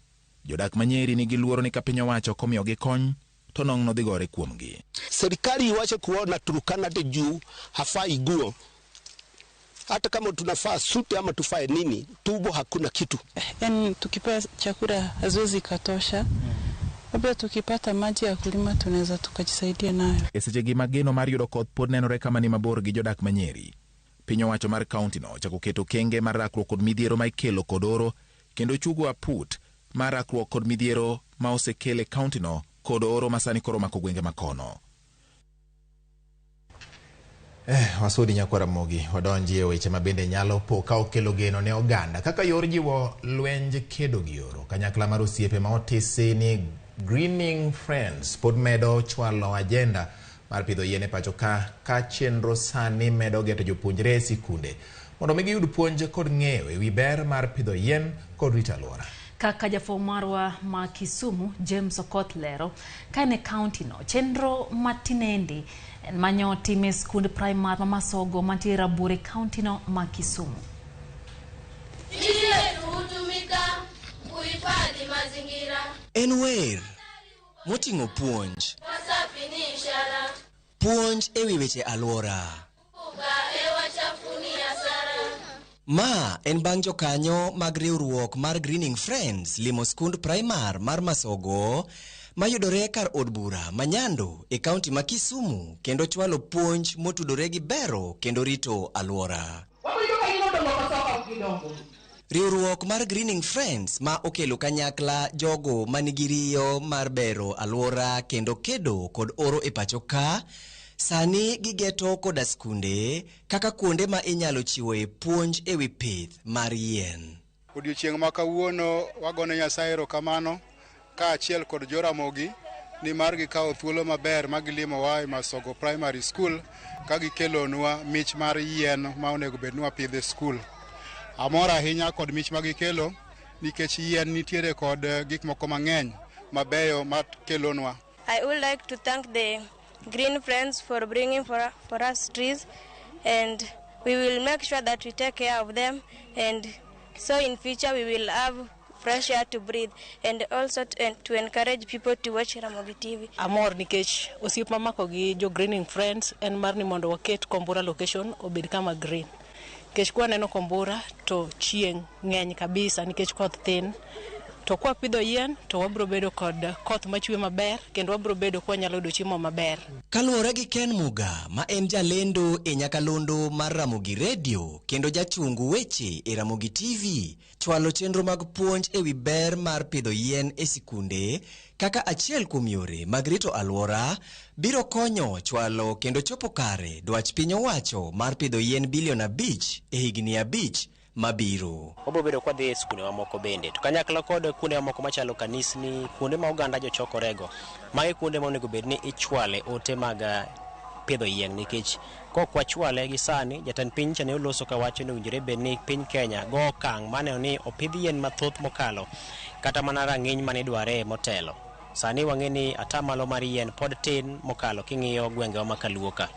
Jodak Manyeri nigi luoro ni ka piny owacho komiyo gi kony to nong no dhi gore kuomgi.
Serikali iwache kuona Turkana de juu hafai guo. Hata kama tunafaa suti ama tufae nini, tubo hakuna kitu.
Yani tukipewa chakula haziwezi katosha. Labda tukipata maji ya kulima tunaweza tukajisaidia nayo.
Seche gi mageno mar yudo koth pod nenore kama ni mabor gi jodak ma Nyeri. Piny owacho mar kaunti no chako keto kenge mar rakruok kod midhiero ma ikelo kod oro, kendo chugo aput mar rakruok kod midhiero ma osekele kaunti no kod oro masani koro mako gwenge makono. Wasudi nyakwara Mogi wadonji e weche mabende nyalo po ka okelo geno ne oganda kaka yor jiwo lwenje kedo gi oro. Kanyakla mar osiepe ma otisi ni Greening Friends pod medo chwalo agenda mar pidho yien e pacho ka chenro sani medo geto jopuonjre e sikunde mondo mi giyud puonj kod ng'eyo e wi ber mar pidho yien kod rito alwora.
Kaka jafo marwa ma Kisumu James Okoth lero kane county no chenro matinendi manyo time skund primary Masogo mantiere Rabure county no ma Kisumu.
En wer moting'o puonj. Puonj e wi weche alwora. Ma en bang' jokanyo mag riwruok mar Greening Friends limo skund primar mar Masogo mayudore kar od bura Manyando e kaunti ma Kisumu kendo chwalo puonj motudore gi bero kendo rito alwora. Riwruok mar Greening Friends ma okelo kanyakla jogo manigi riyo mar bero alwora kendo kedo kod oro e pacho ka sani gigeto koda skunde kaka kuonde ma inyalo chiwoe puonj e wi pith mar yien.
Odiochieng' ma kawuono wagone Nyasaye erokamano ka achiel kod joramogi ni mar gikawo thuolo maber magilimo wa e Masogo Primary School ka gikelonwa mich mar yien ma onego bed ni wapidho e skul. Amor ahinya kod mich magikelo nikech yien nitiere kod gik moko mang'eny mabeyo makelonwa.
I would like to thank the Green Friends for bringing for us trees, and we will make sure that we take care of them, and so in future we will have fresh air to breathe, and also to encourage people to watch Ramogi TV.
Amor nikech osiep mamako gi jo Greening Friends en mar ni mondo waket kombura location obed kama green. Nikech kwa neno kombura to chieng' ng'eny kabisa nikech koth thin. To kwa pidho yien to wabro bedo kod koth machwe maber kendo wabro bedo kwa nyalo yudo chiemo maber.
Kaluwore gi Ken Muga ma en jalendo e nyakalondo mar Ramogi Radio kendo jachungu weche e Ramogi TV chwalo chenro mag puonj e wi ber mar pidho yien e sikunde kaka achiel kuom yore mag rito alwora biro konyo chwalo kendo chopo kare dwach piny owacho mar pidho yien bilion 5 e higni 5 mabiro.
Obo bedo kwa dhi skunde mamoko bende. To kanyakla kod kuonde mamoko machalo kanisni, kuonde ma oganda jochokorego. Magi kuonde ma onego bed ni ichwale ote mag pidho yien nikech kok wachwale gi sani jatend piny cha ne oloso ka wacho ni owinjore bed ni piny Kenya go okang' mane ni opidh yien mathoth mokalo kata mana rang'iny mane dware motelo. Sani wang'e ni atamalo mar yien pod tin mokalo king'iyo gwengewa makaluo ka.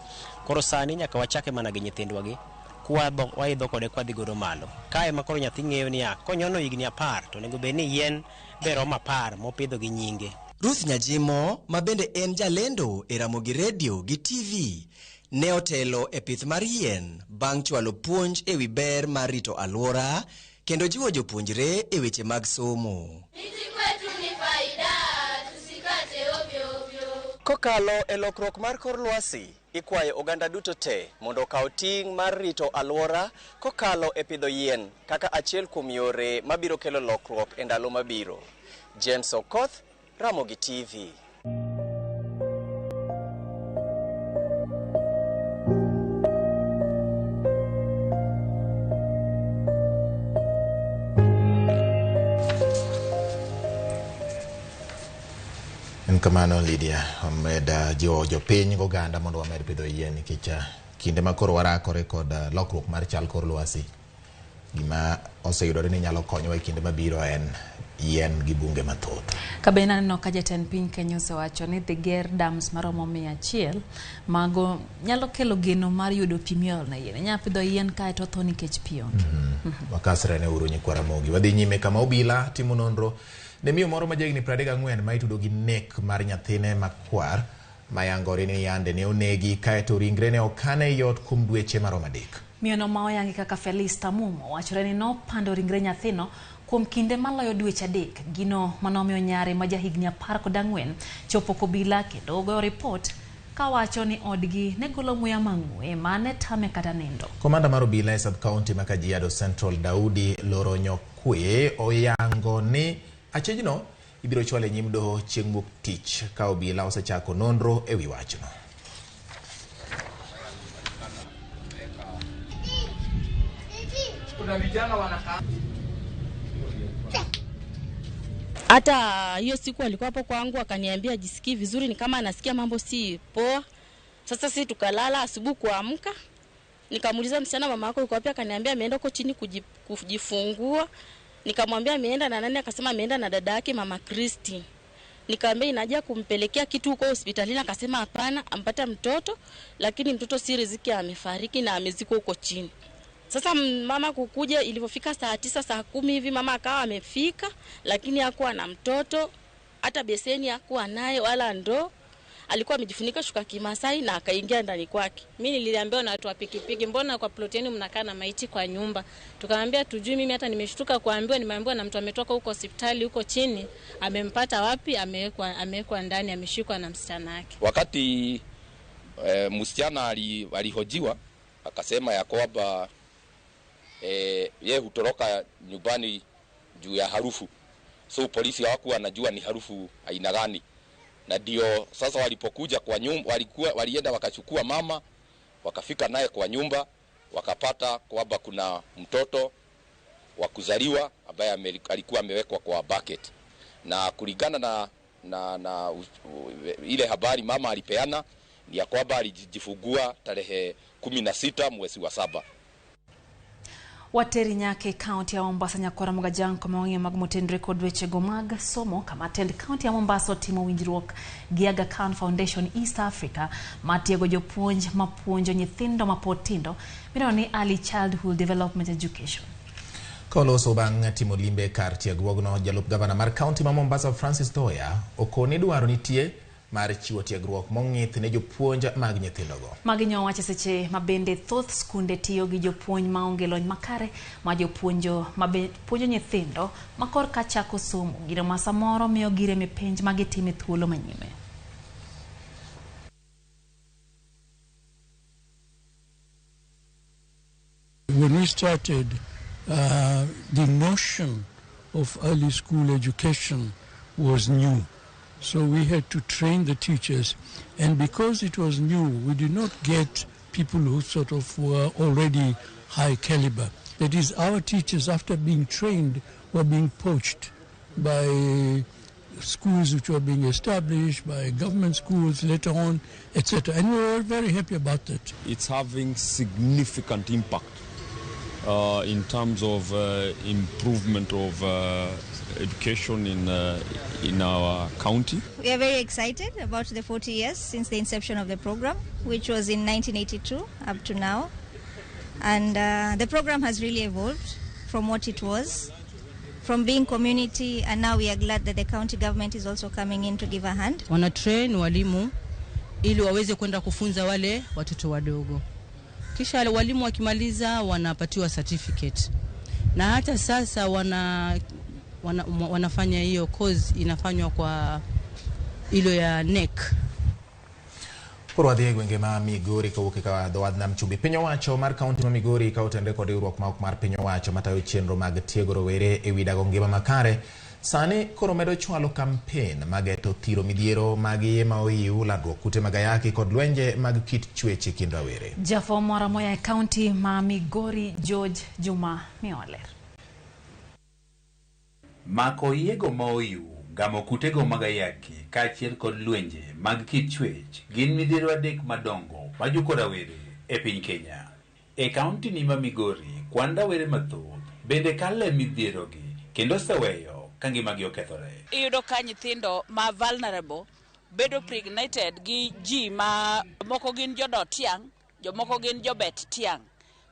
Koro sani nyaka wachake mana gi nyithindwa gi waidho kode kwa dhi godo malo. Kae makoro nyathi ng'eyo ni konyono higni 10 to nego bed ni yien bero 10 mopidho gi nyinge.
Ruth Nyajimo ma bende en jalendo e Ramogi Radio gi TV ne otelo e pith mar yien bang' chwalo puonj e wi ber mar rito alwora kendo jiwo jopuonjre e weche mag somo. Kokalo e lokruok mar kor lwasi ikwayo oganda duto te mondo okaw ting' mar rito alwora kokalo e pidho yien kaka achiel kuom yore mabiro kelo lokruok e ndalo mabiro. James Okoth, Ramogi TV.
Kamano Lydia omeda jo piny goganda mondo wamed pidho yien nikech kinde makoro warakore kod lokruok mar chal kor lwasi gima oseyudore ni nyalo konyowa e kinde mabiro en yien gi bunge mathoth.
Kabena no kajeten piny Kenya osewacho ni the ger dams maromo 100 mago nyalo kelo geno mar yudo pi miol na yien. Nya pidho yien kae to tho nikech pi onge.
Wakasre ne uru nyikwa Ramogi. Wadhi nyime kama obila timo nonro ne miyo moro majegni 34 ma itudo gi nek mar nyathine makwar mayangore ni yande ne onegi kae to ringre ne okane yot kuom dweche maromo 3.
Miyo no ma oyangi kaka Felista Mumo wachore ni no pando ringre nyathino kuom kinde maloyo dweche 3. Gino manomiyo nyare ma jahigni 14 chopo kobila kendo ogoyo ripot kawacho ni odgi ne golo muya mang'we mane tame kata nindo.
Komanda mar obila e sub-county ma Kajiado Central Daudi Loronyokwe oyango ni achejno ibiro chwale nyim doho chieng' wuok tich ka obila osechako nonro e wi wachno.
Hata hiyo siku alikuwa hapo kwangu akaniambia jisikii vizuri, ni kama anasikia mambo si poa. Sasa sisi tukalala, asubuhi kuamka nikamuuliza msichana, mama yako yuko wapi? Akaniambia ameenda huko chini kujifungua. Nikamwambia ameenda na nani? Akasema ameenda na dada yake mama Kristi. Nikamwambia inaja kumpelekea kitu huko hospitalini? Akasema hapana, ampata mtoto lakini mtoto si riziki, amefariki na amezikwa huko chini. Sasa mama kukuja ilipofika saa 9 saa 10 hivi mama akawa amefika, lakini hakuwa na mtoto, hata beseni hakuwa naye wala ndoo. Alikuwa amejifunika shuka Kimasai na akaingia ndani kwake.
Mimi niliambiwa na watu wa pikipiki, mbona kwa plot yenu mnakaa na maiti kwa nyumba? Tukamwambia tujui, mimi hata nimeshtuka kuambiwa, nimeambiwa na mtu ametoka huko hospitali huko chini, amempata wapi, amewekwa ndani, ameshikwa na msichana wake.
Wakati msichana alihojiwa akasema ya kwamba yeye hutoroka nyumbani juu ya harufu. So polisi hawakuwa wanajua ni harufu aina gani. Na ndio sasa walipokuja kwa nyumba walienda wakachukua mama, wakafika naye kwa nyumba, wakapata kwamba kuna mtoto wa kuzaliwa ambaye alikuwa amewekwa kwa bucket. Na kulingana na ile habari mama alipeana ni ya kwamba alijifungua tarehe 16 mwezi wa 7.
Wateri nyake county ya Mombasa nyakora mugajang kama wangi magmotend record weche gomag somo kama attend county ya Mombasa timo winjruok Giaga Khan Foundation East Africa matiego jopuonj mapuonjo nyithindo mapotindo mironi early childhood development education.
Koloso bang timo limbe kar tiegruogno jalup gavana mar county ma Mombasa Francis Toya okoni dwaro nitie mar chiwo tiegruok mong'ith ne jopuonj mag nyithindogo.
Maginyo wacho seche mabende thoth skunde tiyo gi jopuonj maonge lony makare ma jopuonjo puonjo nyithindo makor ka chako somo gino ma samoro miyo gire mipenj magitime thuolo manyime.
When we started, the notion of early school education was new. So we had to train the teachers, and because it was new, we did not get people who sort of were already high caliber. That is, our teachers, after being trained, were being poached by schools which were being established, by government schools later on, etc. And we were very happy about that.
It's having significant impact in terms of improvement of education in our county.
We are very excited about the 40 years since the inception of the program, which was in 1982 up to now. And the program has really evolved from what it was, from being community, and now we are glad that the county government is also coming in to give a hand.
Wana train walimu ili waweze kwenda kufunza wale watoto wadogo. Kisha walimu wakimaliza wanapatiwa certificate. Na hata sasa wanafanya hiyo course inafanywa kwa ilo ya NEC.
Kurwadhi gwenge ma Migori kawuok ka dhowadh nam chumbi. Piny owacho mar kaunti ma Migori ka otende kod riwruok ma ok mar piny owacho matayo chenro mag tiego rowere e wi dago ngima makare. Sani koro medo chwalo kampen mageto thiro midhiero mag iye ma oiw, landruok kute mag ayaki kod lwenje mag kit chweche kind rawere. Jafo moro moya e kaunti ma Migori George Juma Mioler.
Mako yego ma oiw, gamo kutego mag ayaki kaachiel kod lwenje mag kit chwech gin midhiero adek madongo ma juko rawere e piny Kenya. E kaunti ni ma Migori, kwan rawere mathoth bende kale midhierogi kendo seweyo kangimagi okethore.
Iyudo ka nyithindo ma vulnerable bedo pregnated gi ji ma moko gin jodot tiang', jomoko gin jobet tiang'.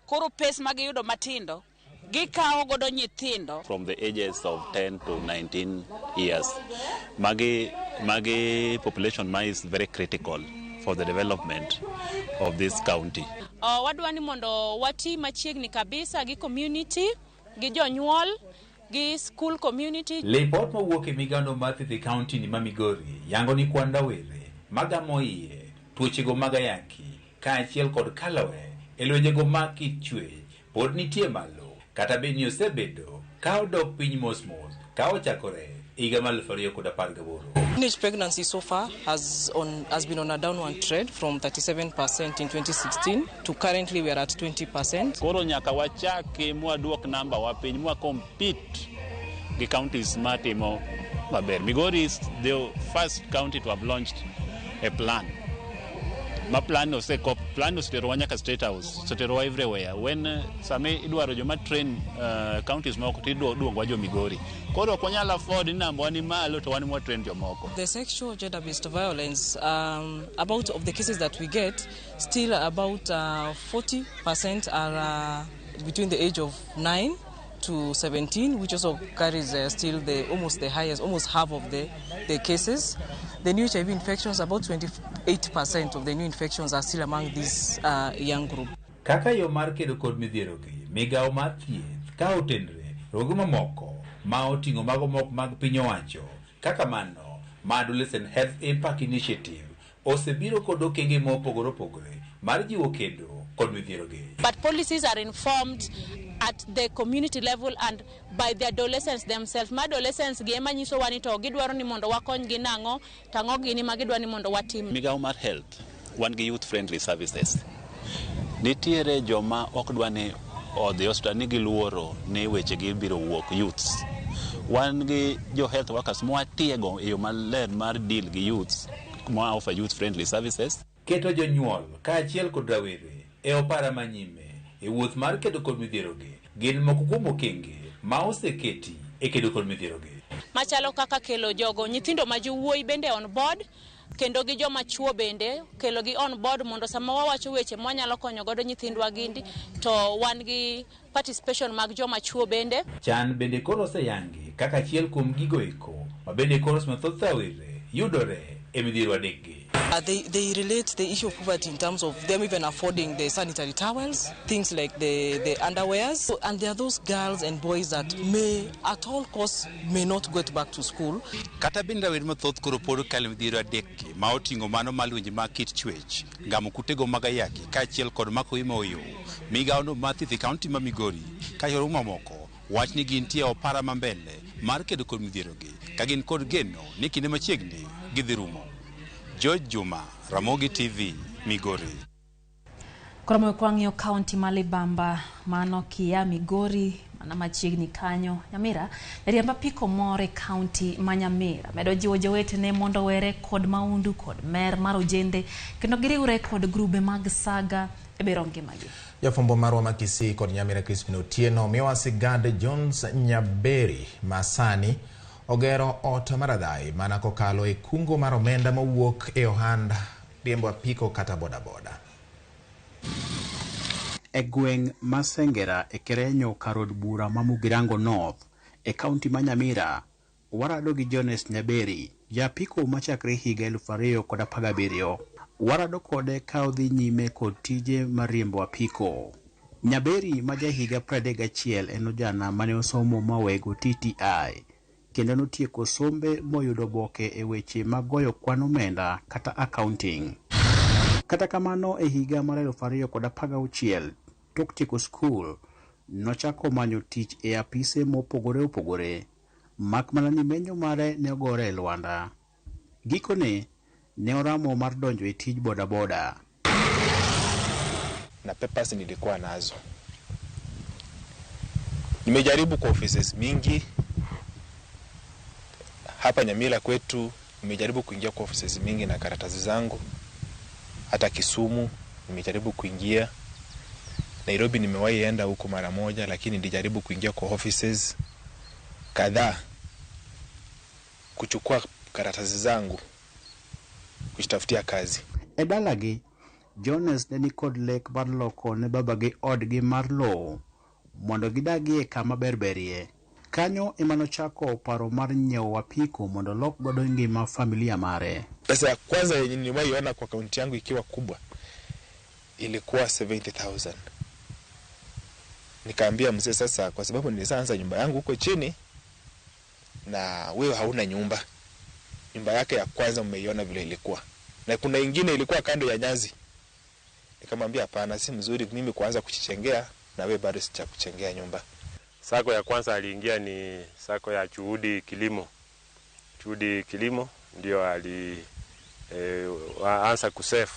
Koro pes ma giyudo matindo gikawo godo nyithindo
from the ages of 10 to 19 years. Magi population is very critical for the development of this county.
Wadwa ni mondo wati machiegni kabisa gi community, gi jonyuol, gi school community.
Report mawuok e migano mar Thithi County ni ma Migori yango ni kwanda were magamo iye tuochego mag ayaki kaachiel kod kalawe e lwenjego mag kit chwech pod nitie malo kata bed ni osebedo ka odok piny mos ka ochakore higa mar 2018.
Teenage pregnancy so far has been on a downward trend from 37% in 2016 to currently we are at 20%.
Koro nyaka wachaki mwaduok namba wa piny mwa compete gi counties matimo maber. Migori is the first county to have launched a plan. Ma plan osetero nyaka State House, osetero everywhere. When same idwaro joma train counties moko tiduongwa jo Migori. Koro kwanyala afford ni namba wani malo to wani mwa train jomoko.
The sexual gender-based violence, about of the cases that we get, still about 40% are between the age of 9 to 17, which also carries still almost the highest, almost half of the cases. The new HIV infections, about 28% of the new infections are still among this young group.
Kaka yo mar kedo kod midhierogi, migawo mar thieth ka otenre rogo mamoko ma oting'o mago moko mag piny owacho kaka mano ma Adolescent Health Impact Initiative osebiro kod okenge mopogore opogore mar jiwo kedo kod midhierogi.
But policies are informed at the community level and by the adolescents themselves. Ma adolescents gi ema nyiso wani to gidwaro ni mondo wakony gi nang'o, tang'o gini ma gidwaro ni mondo watim.
Migawo mar health wan gi youth friendly services. Nitiere joma ok dwani odhi hospital ni giluoro ni weche gi biro wuok youths. Wan gi jo health workers mwatiego e yo maler mar deal gi youths mwa offer youth friendly services.
Keto jonyuol kaachiel kod rawere e opara manyime e wuoth mar kedo kod midhierogi gin moko kuom okenge ma oseketi e kedo kod midhierogi.
Machalo kaka kelo jogo nyithindo ma jowuoyi bende on board, kendo gi joma chuo bende kelo gi on board mondo sama wawacho weche mwanyalo konyo godo nyithindwa gindi to wan gi participation mag joma chuo bende.
Chan bende koro oseyangi kaka achiel kuom gigo eko ma bende koro mathoth rawere yudore e midhiero adekgi.
They relate the issue of poverty in terms of them even affording the sanitary towels, things like the underwears. And there are those girls and boys that may, at all costs, may not go back to school.
Kata bin rawere mathoth koro pod kalo midhiero adekgi ma oting'o mano malwenje mag kit chwech, gamo kutego mag ayaki kaachiel kod mako imo oyo. Migawono mar Thithi County ma Migori kayoro mamoko wach ni gintie opara mambele mar kedo kod midhierogi ka gin kod geno ni kinde machiegni gidhi rumo. George Juma, Ramogi TV, Migori.
Koromo kwang'yo county Malibamba mano kia Migori mana machiegni kanyo Nyamira riemba piko more county Manyamira medo jiwo jowetene mondo were kod maundu kod mer mar ojende kendo giriwre kod grube mag saga e bero ngimagi.
Jafumbo marwa makisi kod Nyamira Crispin Otieno miwa Sigande Jones Nyaberi masani ogero ot maradhai mana kokalo e kungo mar omenda mawuok e ohand riembo apiko kata bodaboda.
E gweng' Masengera e Kerenyo karod bura ma Mugirango North e kaunti ma Nyamira warado gi Jones Nyaberi japiko machakre higa 2017. Warado kode ka odhi nyime kod tije mar riembo apiko. Nyaberi ma jahiga 31 en ojana mane osomo mawego TTI kendo notieko sombe moyudo boke e weche mag goyo kwan omenda kata accounting. Kata kamano e higa mar 2016 tok tieko skul nochako manyo tich e apise mopogore opogore mak mana ni menyo mare ne ogore e Luanda. Gikone ne oramo mar donjo e tij bodaboda.
Na papers nilikuwa nazo. Nimejaribu kwa offices mingi hapa Nyamira kwetu, nimejaribu kuingia kwa offices mingi na karatasi zangu. Hata Kisumu nimejaribu kuingia. Nairobi nimewahi enda huko mara moja, lakini nilijaribu kuingia kwa offices kadhaa kuchukua karatasi zangu kujitafutia kazi.
Edalagi Jones ne ni kod lek mar loko ne babagi odgi mar lowo mondo gidagie kama berberie. Kanyo emano chako paro mar nyiewo apiko mondo lok godo ngima familia mare.
Pesa ya kwanza yenye niliwahi kwa akaunti yangu ikiwa kubwa ilikuwa 70,000. Nikaambia mzee, sasa kwa sababu nilianza nyumba yangu huko chini na wewe hauna nyumba. Nyumba yake ya kwanza umeiona vile ilikuwa. Na kuna ingine ilikuwa kando ya nyasi. Nikamwambia hapana, si mzuri mimi kuanza kuchichengea na wewe bado sijakuchengea nyumba.
Sako ya kwanza aliingia ni sako ya Juhudi Kilimo. Juhudi Kilimo ndio anza kusave.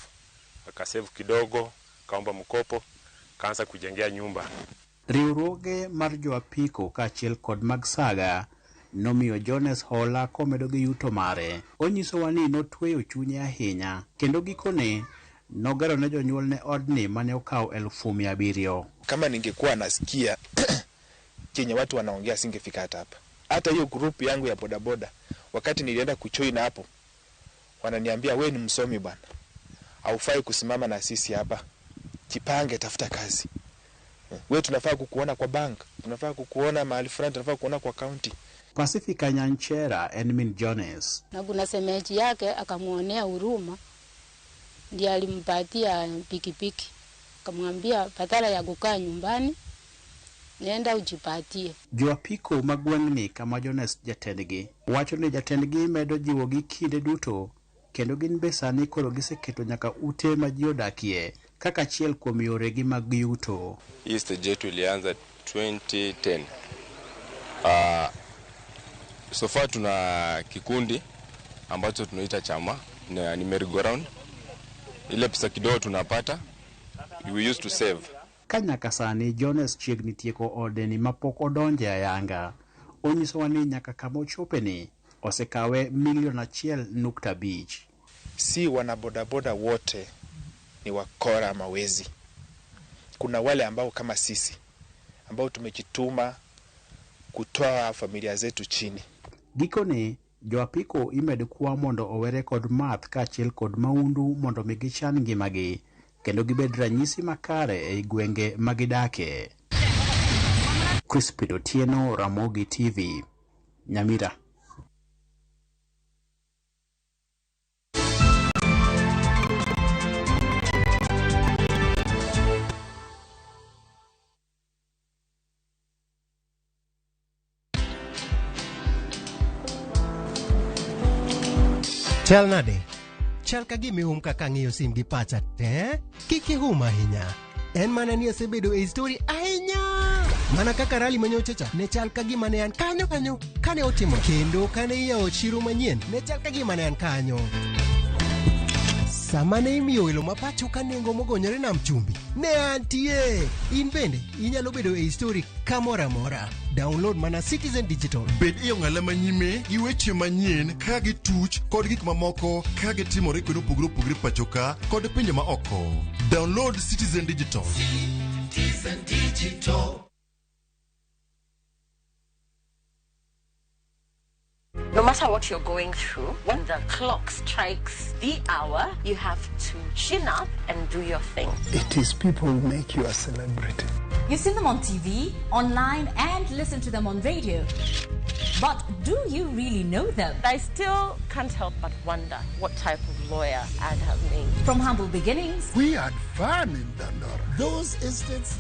Akasave kidogo, kaomba mkopo, kaanza kujengea nyumba.
Riuruoge mar joapiko kaachiel kod mag saga nomiyo Jones hola komedo gi yuto mare. Onyisowa ni notweyo chunye ahinya kendo gikone nogero ne jonyuolne odni mane okawo 700,000.
Kama ningekuwa nasikia chenye watu wanaongea singefika hapa. Hata hiyo group yangu ya bodaboda wakati nilienda kujoin hapo wananiambia wewe ni msomi bwana, haufai kusimama na sisi hapa, jipange, tafuta kazi. Wewe tunafaa kukuona kwa bank, tunafaa kukuona mahali fulani, tunafaa kukuona kwa county.
Pacifica Nyanchera Edmin Jones
na kuna semeji yake akamuonea huruma, ndiye alimpatia pikipiki, akamwambia badala ya kukaa nyumbani nenda ujipatie.
Joapiko magweng'ni kama Jones jatendgi wacho ni jatendgi medo jiwogi kinde duto kendo gin be sani koro giseketo nyaka ute ma ji odakie kaka achiel kuom yoregi mag yuto.
East Jet ilianza 2010. So far tuna kikundi ambacho tunaita chama na ni merry-go-round. Ile pesa kidogo tunapata we used to save.
Kanyaka sani Jones chiegni tieko odeni mapok odonje ayanga. Onyisowa ni nyaka kama ochopeni osekawe $1.5 million.
Si wanabodaboda wote ni wakora mawezi. Kuna wale ambao kama sisi ambao tumejituma kutoa familia zetu chini.
Gikone joapiko imedo kuwa mondo owere kod math kaachiel kod maundu mondo migichan ngimagi kendo gibed ranyisi makare ei gwenge magidake. Crispin Otieno, Ramogi TV, Nyamira.
Chal nade? Chal ka gimi kaka ng'iyo sim gi pacha te? Kiki ahinya. En mana ni asebedo e story ahinya. Mana kaka rally manyochacha ne chal ka gima ne an kanyo kane otimo. Kendo kane iyawo chiro manyien ne chal ka gima ne an kanyo. Sama ne imiyo welo mapacho ka nengo mogonyore nam chumbi ne antie. In bende inyalo bedo e story kamora mora. Download mana Citizen Digital.
Bed iyo ng'ala manyime gi weche manyien ka gi tuch kod gik mamoko ka gi timore kendo pogre pachoka kod pinje ma oko. Download Citizen Digital. Citizen Digital.
No matter what you're going through, when the clock strikes the hour, you have to chin up and do your thing.
It is people who make you a celebrity.
You see them on TV, online, and listen to them on radio. But do you really know them?
I still can't help but wonder what type of lawyer I'd have made.
From humble beginnings,
we had fun in Dandora. Those instances,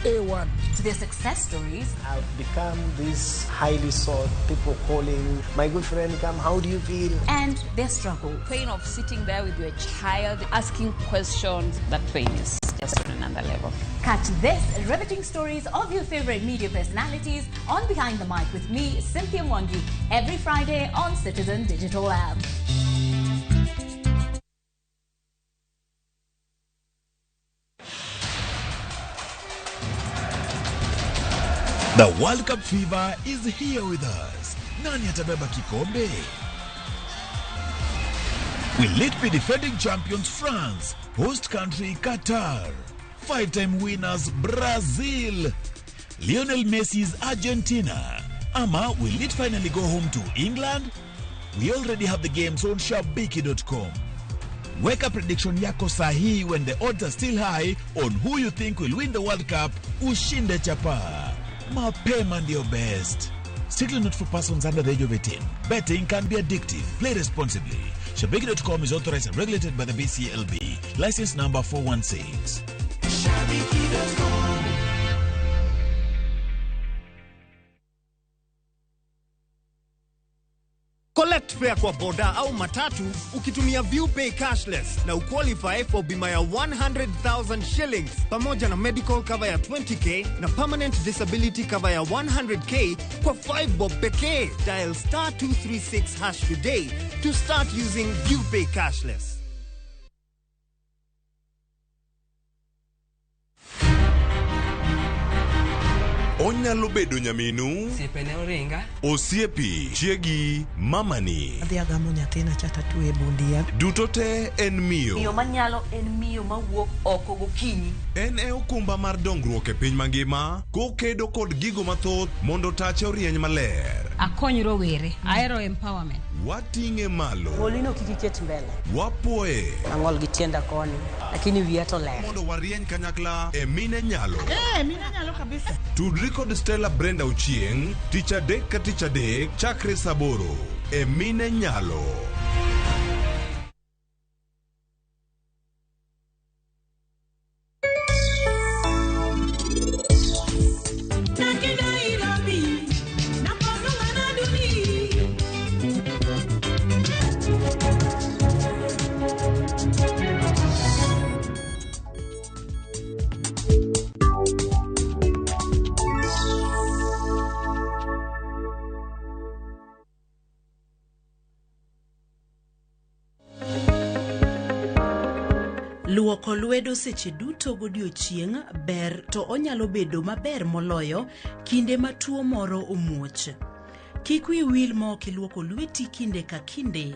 A1.
To their success stories.
I've become this highly sought, people calling, my good friend, come, how do you feel?
And their struggle.
Pain of sitting there with your child, asking questions, that pain is just on another level.
Catch this riveting stories of your favorite media personalities on Behind the Mic with me, Cynthia Mwangi, every Friday on Citizen Digital app.
The World Cup fever is here with us. Nani atabeba kikombe? Will it be defending champions France, host country Qatar, five-time winners Brazil, Lionel Messi's Argentina, ama will it finally go home to England, we already have the games on shabiki.com. Weka prediction yako sahi when the odds are still high on who you think will win the World Cup. Ushinde chapa. Mapema ndio best. Strictly not for persons under the age of 18. Betting can be addictive. Play responsibly. Shabiki.com is authorized and regulated by the BCLB. License number 416. Shabiki.com.
Collect fare kwa boda au matatu ukitumia ViewPay cashless na uqualify for bima ya 100,000 shillings pamoja na medical cover ya 20k na permanent disability cover ya 100k kwa 5 bob pekee. Dial *236# today to start using ViewPay cashless.
Onyalo bedo nyaminu,
siepene oringa,
osiepi, chiegi, mamani.
Adhi agamo nyathina chata tuwe bundia.
Duto te en miyo.
Miyo manyalo en miyo mawuok oko gokinyi.
En e okumba mar dongruok e piny mangima, kokedo kod gigo mathoth mondo tache orieny maler.
Akony rowere, ahero empowerment.
Wating'e malo.
Molino kikiket mbele.
Wapuoye.
Ang'ol gi tienda koni, lakini wiya to ler.
Mondo warieny kanyakla e mine nyalo.
Mine nyalo kabisa.
Tudri kod Stella Brenda Ochieng, tich adek ka tich adek, chakre saboro. E mine nyalo.
Luoko lwedo seche duto godiochieng' ber to onyalo bedo maber moloyo kinde ma tuo moro omuoch. Kik wiyi wil ma ok iluoko lweti kinde ka kinde.